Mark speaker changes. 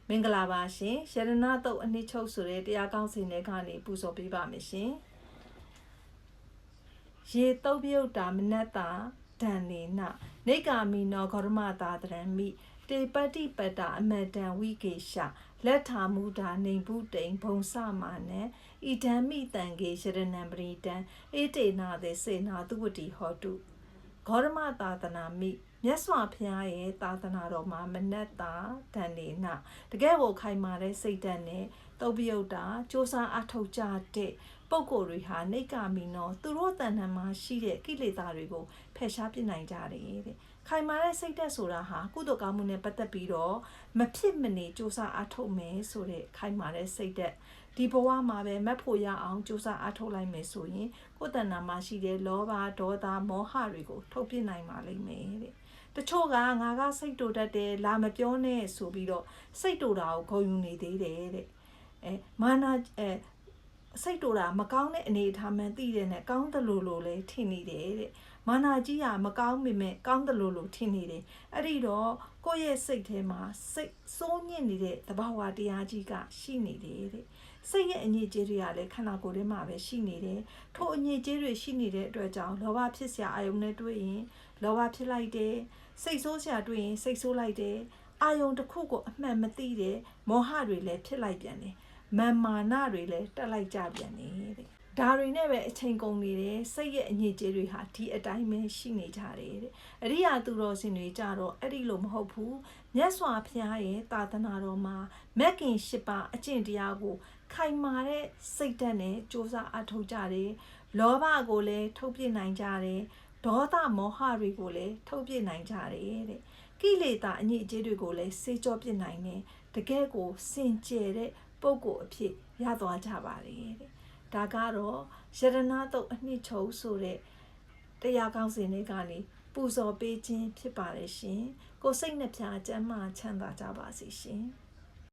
Speaker 1: မင်္ဂလာပါရှင်ရတနာတုတ်အနှစ်ချုပ်ဆိုတဲ့တရားကောင်းစဉ်တွေကနေပူဇော်ပေးပါမယ်ရှင်ရေတုတ်ပြုတ်တာမနတ္တာဒဏ်နေနနေကာမီနောဂရမတာတရံမိတေပတိပတ္တာအမတံဝိကေရှလက်ထာမူတာနေဘုတိန်ဘုံစမာနံဣဒံမိတံကေရတနံပရိတံအေတေနာသေစေနာသူဝတိဟောတုဂေါရမသာသနာမိမြတ်စွာဘုရားရဲ့သာသနာတော်မှာမနတ္တာဒဏ်နေနတကယ်ကိုခိုင်မာတဲ့စိတ်ဓာတ်နဲ့တုတ်ပြုတ်တာစ조사အထောက်ကြတဲ့ပုဂ္ဂိုလ်တွေဟာနေကာမီနောသူတို့တဏ္ဍာမှာရှိတဲ့ကိလေသာတွေကိုဖယ်ရှားပြနိုင်ကြတယ်တဲ့ခိုင်မာတဲ့စိတ်ဓာတ်ဆိုတာဟာကုသိုလ်ကောင်းမှုနဲ့ပတ်သက်ပြီးတော့မဖြစ်မနေစ조사အထောက်မယ်ဆိုတဲ့ခိုင်မာတဲ့စိတ်ဓာတ်ဒီဘဝမှာပဲမတ်ဖို့ရအောင်စ조사အထောက်လိုက်မယ်ဆိုရင်ကိုယ်တဏ္ဍာမှာရှိတဲ့လောဘဒေါသမောဟတွေကိုထုတ်ပြနိုင်ပါလိမ့်မယ်တဲ့တချို့ကငါကစိတ်တူတတ်တယ်လာမပြောနဲ့ဆိုပြီးတော့စိတ်တူတာကိုဂုဏ်ယူနေသေးတယ်တဲ့မာနာစိတ်တူတာမကောင်းတဲ့အနေအထားမှန်းသိတယ်နဲ့ကောင်းတယ်လို့လဲထင်နေတယ်တဲ့မာနာကြီးကမကောင်းပေမဲ့ကောင်းတယ်လို့ထင်နေတယ်အဲ့ဒီတော့ကိုယ့်ရဲ့စိတ်ထဲမှာစိတ်စိုးညစ်နေတဲ့သဘာဝတရားကြီးကရှိနေတယ်တဲ့စိတ်ရဲ့အညစ်အကြေးတွေကလည်းခန္ဓာကိုယ်ထဲမှာပဲရှိနေတယ်ထို့အညစ်အကြေးတွေရှိနေတဲ့အတွက်ကြောင့်လောဘဖြစ်စရာအာယုန်နဲ့တွေ့ရင်လောဘဖြစ်လိုက်တယ်စိတ်ဆိုးစရာတွေ့ရင်စိတ်ဆိုးလိုက်တယ်အာယုန်တစ်ခုကိုအမှန်မသိတဲ့မောဟတွေလည်းဖြစ်လိုက်ပြန်တယ်မာနတွေလည်းတက်လိုက်ကြပြန်တယ်တဲ့ဒါတွေနဲ့ပဲအချိန်ကုန်နေတယ်စိတ်ရဲ့အညစ်အကြေးတွေဟာဒီအတိုင်းပဲရှိနေကြတယ်တဲ့အရိယာသူတော်စင်တွေကြတော့အဲ့ဒီလိုမဟုတ်ဘူးမြတ်စွာဘုရားရဲ့သာသနာတော်မှာမက်ကင်၈ပါးအကျင့်တရားကိုခိုင်မာတဲ့စိတ်ဓာတ်နဲ့စ조사အထောက်ကြတယ်လောဘကိုလည်းထုတ်ပြနိုင်ကြတယ်ဒေါသမောဟတွေကိုလည်းထုတ်ပြနိုင်ကြတယ်တဲ့ကိလေသာအညစ်အကြေးတွေကိုလည်းစေကြောပြနိုင်တယ်တကယ်ကိုစင်ကြယ်တဲ့ပုဂ္ဂိုလ်အဖြစ်ရသွားကြပါတယ်တဲ့ဒါကတော့ရတနာတုတ်အနှစ်ချုပ်ဆိုတဲ့တရားကောင်းစဉ်တွေကနေပူဇော်ပေးခြင်းဖြစ်ပါတယ်ရှင်ကိုစိတ်နှပြချမ်းသာချမ်းသာကြပါစေရှင်